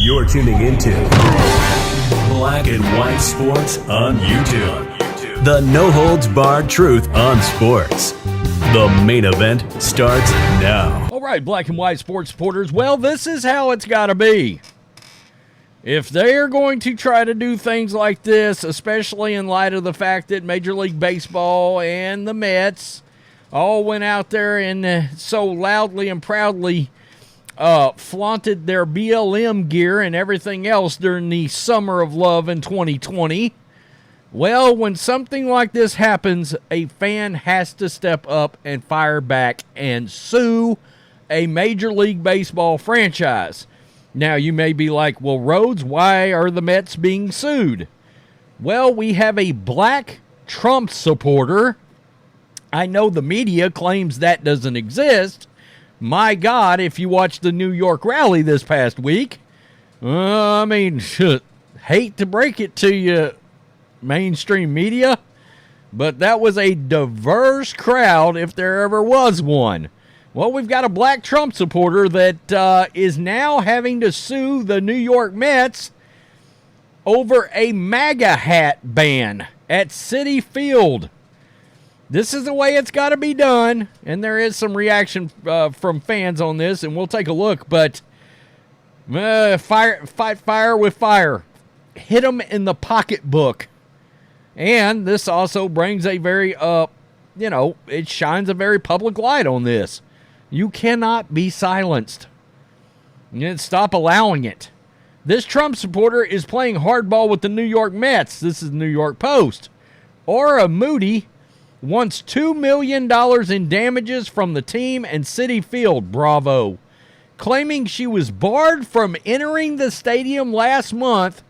You're tuning into Black and White Sports on YouTube. The no-holds-barred truth on sports. The main event starts now. All right, Black and White Sports supporters, well, this is how it's got to be. If they are going to try to do things like this, especially in light of the fact that Major League Baseball and the Mets all went out there and so loudly and proudly flaunted their BLM gear and everything else during the Summer of Love in 2020. Well, when something like this happens, a fan has to step up and fire back and sue a Major League Baseball franchise. Now, you may be like, well, Rhodes, why are the Mets being sued? Well, we have a black Trump supporter. I know the media claims that doesn't exist. My God, if you watched the New York rally this past week, hate to break it to you, mainstream media, but that was a diverse crowd if there ever was one. Well, we've got a black Trump supporter that is now having to sue the New York Mets over a MAGA hat ban at Citi Field. This is the way it's got to be done, and there is some reaction from fans on this, and we'll take a look. But fight fire with fire. Hit them in the pocketbook. And this also brings a very, it shines a very public light on this. You cannot be silenced. Stop allowing it. This Trump supporter is playing hardball with the New York Mets. This is the New York Post. Aura Moody wants $2 million in damages from the team and Citi Field, Bravo, claiming she was barred from entering the stadium last month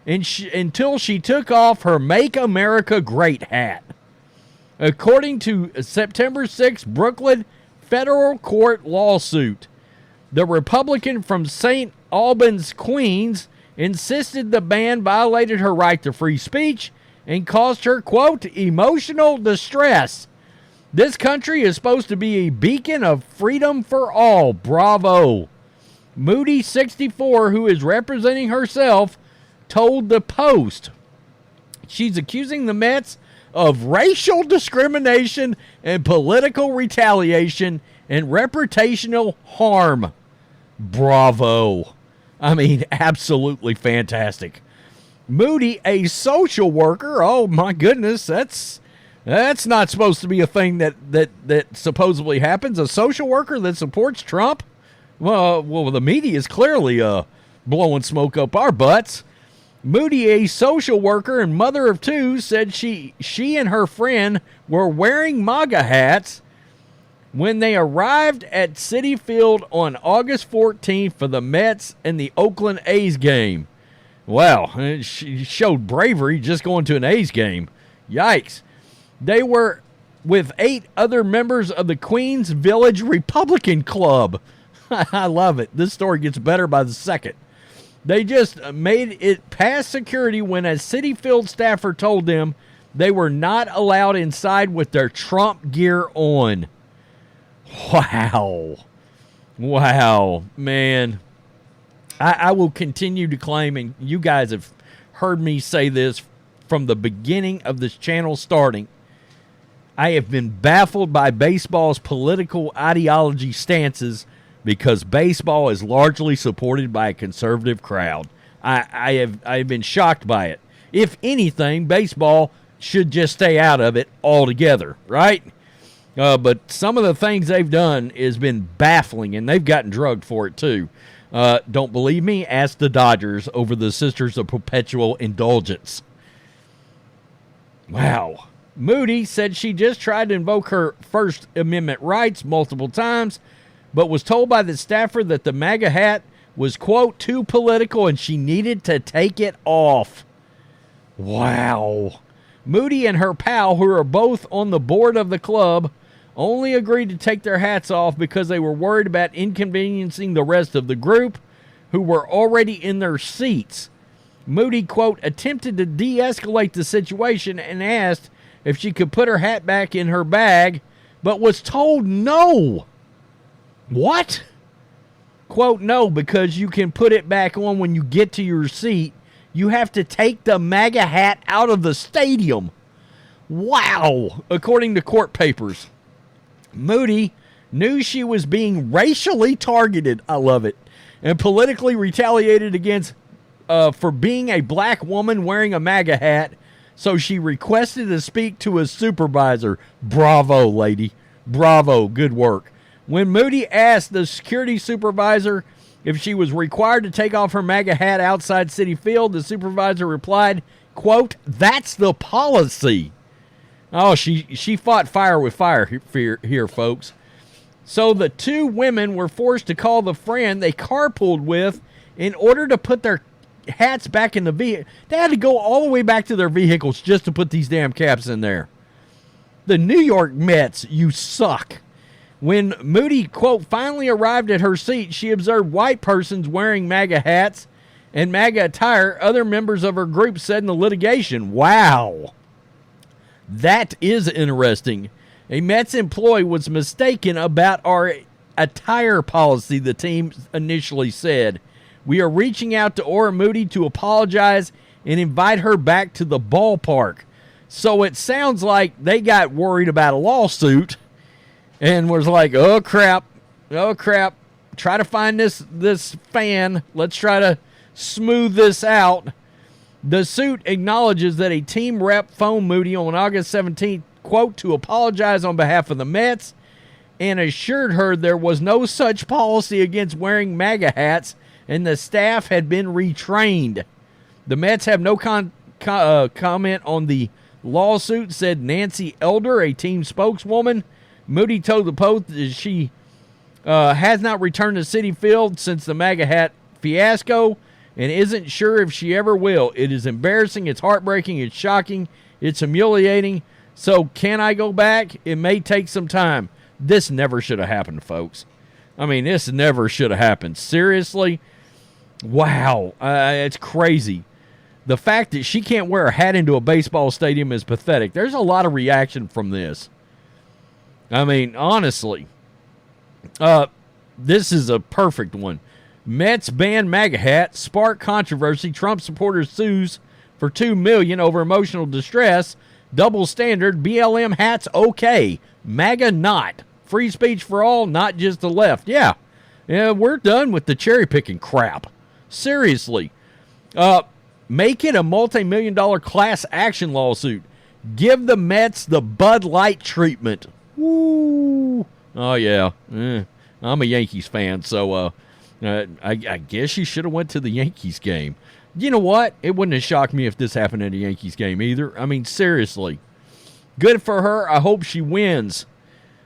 until she took off her Make America Great hat. According to September 6th Brooklyn federal court lawsuit, the Republican from St. Albans, Queens, insisted the ban violated her right to free speech and caused her, quote, emotional distress. This country is supposed to be a beacon of freedom for all. Bravo. Moody, 64, who is representing herself, told the Post she's accusing the Mets of racial discrimination and political retaliation and reputational harm. Bravo. Absolutely fantastic. Moody, a social worker. Oh my goodness, that's not supposed to be a thing that supposedly happens. A social worker that supports Trump? Well, the media is clearly blowing smoke up our butts. Moody, a social worker and mother of two, said she and her friend were wearing MAGA hats when they arrived at Citi Field on August 14th for the Mets and the Oakland A's game. Wow, she showed bravery just going to an A's game. Yikes. They were with 8 other members of the Queens Village Republican Club. I love it. This story gets better by the second. They just made it past security when a Citi Field staffer told them they were not allowed inside with their Trump gear on. Wow, man. I will continue to claim, and you guys have heard me say this from the beginning of this channel starting, I have been baffled by baseball's political ideology stances because baseball is largely supported by a conservative crowd. I have been shocked by it. If anything, baseball should just stay out of it altogether, right? But some of the things they've done has been baffling, and they've gotten drugged for it too. Don't believe me? Ask the Dodgers over the Sisters of Perpetual Indulgence. Wow. Moody said she just tried to invoke her First Amendment rights multiple times, but was told by the staffer that the MAGA hat was, quote, too political and she needed to take it off. Wow. Moody and her pal, who are both on the board of the club, only agreed to take their hats off because they were worried about inconveniencing the rest of the group, who were already in their seats. Moody, quote, attempted to de-escalate the situation and asked if she could put her hat back in her bag, but was told no. What? Quote, no, because you can put it back on when you get to your seat. You have to take the MAGA hat out of the stadium. Wow, according to court papers. Moody knew she was being racially targeted, I love it, and politically retaliated against for being a black woman wearing a MAGA hat, so she requested to speak to a supervisor. Bravo, lady. Bravo, good work. When Moody asked the security supervisor if she was required to take off her MAGA hat outside Citi Field, the supervisor replied, quote, that's the policy. Oh, she fought fire with fire here, folks. So the two women were forced to call the friend they carpooled with in order to put their hats back in the vehicle. They had to go all the way back to their vehicles just to put these damn caps in there. The New York Mets, you suck. When Moody, quote, finally arrived at her seat, she observed white persons wearing MAGA hats and MAGA attire, other members of her group said in the litigation. Wow. That is interesting. A Mets employee was mistaken about our attire policy, the team initially said. We are reaching out to Ora Moody to apologize and invite her back to the ballpark. So it sounds like they got worried about a lawsuit and was like, oh crap, try to find this fan. Let's try to smooth this out. The suit acknowledges that a team rep phoned Moody on August 17th, quote, to apologize on behalf of the Mets and assured her there was no such policy against wearing MAGA hats and the staff had been retrained. The Mets have no comment on the lawsuit, said Nancy Elder, a team spokeswoman. Moody told the Post that she has not returned to Citi Field since the MAGA hat fiasco and isn't sure if she ever will. It is embarrassing, it's heartbreaking, it's shocking, it's humiliating. So can I go back? It may take some time. This never should have happened, folks. I mean, this never should have happened. Seriously? Wow. It's crazy. The fact that she can't wear a hat into a baseball stadium is pathetic. There's a lot of reaction from this. I mean, honestly, this is a perfect one. Mets ban MAGA hat, spark controversy. Trump supporter sues for $2 million over emotional distress. Double standard. BLM hats okay. MAGA not. Free speech for all, not just the left. Yeah, we're done with the cherry picking crap. Seriously. Make it a multi-million-dollar class action lawsuit. Give the Mets the Bud Light treatment. Woo. Oh, yeah. I'm a Yankees fan, so I guess you should have went to the Yankees game. You know what? It wouldn't have shocked me if this happened at a Yankees game either. I mean, seriously. Good for her. I hope she wins.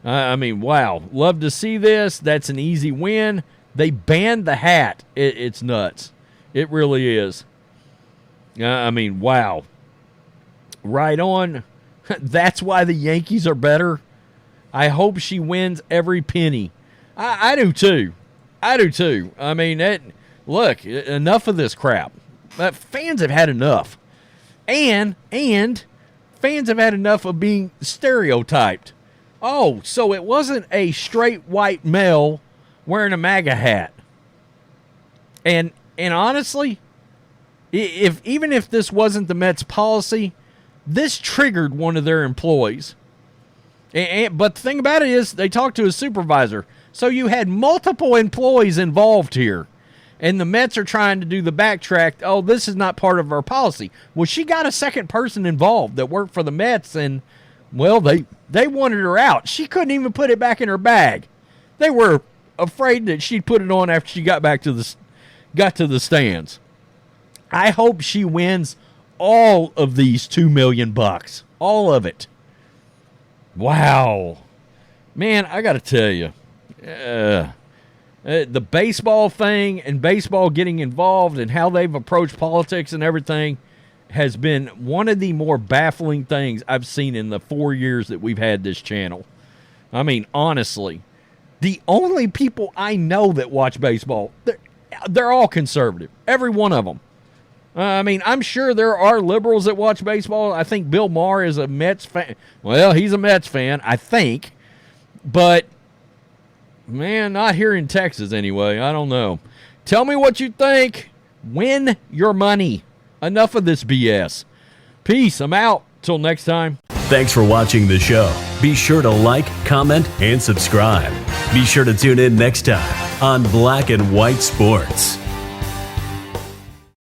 I mean, wow. Love to see this. That's an easy win. They banned the hat. It's nuts. It really is. I mean, wow. Right on. That's why the Yankees are better. I hope she wins every penny. I do too. I do too. I mean, look, enough of this crap. Fans have had enough. And fans have had enough of being stereotyped. Oh, so it wasn't a straight white male wearing a MAGA hat. And honestly, even if this wasn't the Mets' policy, this triggered one of their employees. But the thing about it is they talked to a supervisor. So you had multiple employees involved here. And the Mets are trying to do the backtrack. Oh, this is not part of our policy. Well, she got a second person involved that worked for the Mets, and, well, they wanted her out. She couldn't even put it back in her bag. They were afraid that she'd put it on after she got to the stands. I hope she wins all of these $2 million. All of it. Wow. Man, I got to tell you. The baseball thing and baseball getting involved and how they've approached politics and everything has been one of the more baffling things I've seen in the 4 years that we've had this channel. I mean, honestly, the only people I know that watch baseball, they're all conservative. Every one of them. I mean, I'm sure there are liberals that watch baseball. I think Bill Maher is a Mets fan. Well, he's a Mets fan, I think. But Man, not here in Texas anyway. I don't know. Tell me what you think. Win your money. Enough of this BS. Peace. I'm out. Till next time. Thanks for watching the show. Be sure to like, comment, and subscribe. Be sure to tune in next time on Black and White Sports.